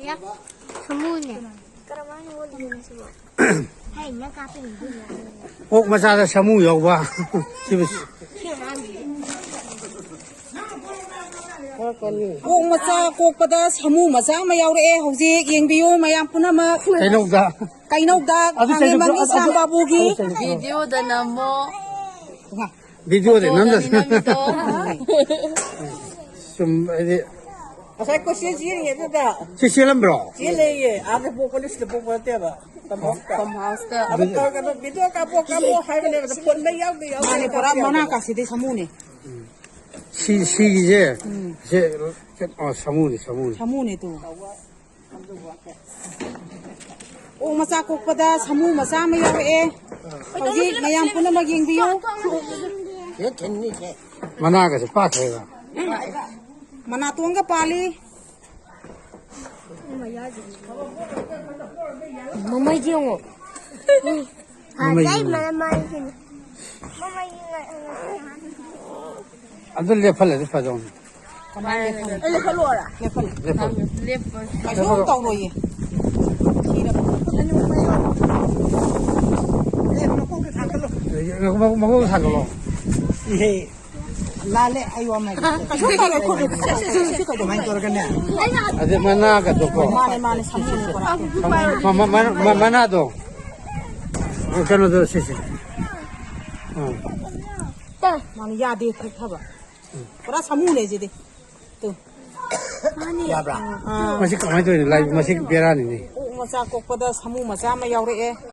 야, 사무네. 그러면 어디 있어? 하이, 나 카페 있는 꼭 맞아서 사무 여봐. 집에. 꼭 맞아 꼭보다 사무 맞아 마야우레 호직 옌비요 마양 푸나마 대놓다. 까이노다 강해만이 삼바부기 비디오다 나모 비디오에 남자. 미나미도 좀 이제 아사 거 시지리 예다 시시람 브로. 지레예 아베 보컬리스트 보고때바 컴하우스다 아베가 비디오 까보 하이네 폰메 야우데 아니 보라 마나카 시데 사무네 시기제. 제 사무네. 사무네 또 꼭 맞아 꼭보다 사무 맞아 마야우레 호직 마양 푸나마 옌비요 만나가서 빠져가. mana tuanga pali Mama yung. Hay, mama yung. Mama yung. 안들 레팔레 파종. ele falou ora 레팔. mas não tão noie 먹고 사걸로. 예. lale ayo mai 아들 만나가 도고. mane samune kora 만나도. 그러도 시시. mane ya de thaba kora samune je de to 맛이 가만히 둬. 라이브 맛이 베라니네. 꼭 macha kokpada samu macha ma yaure e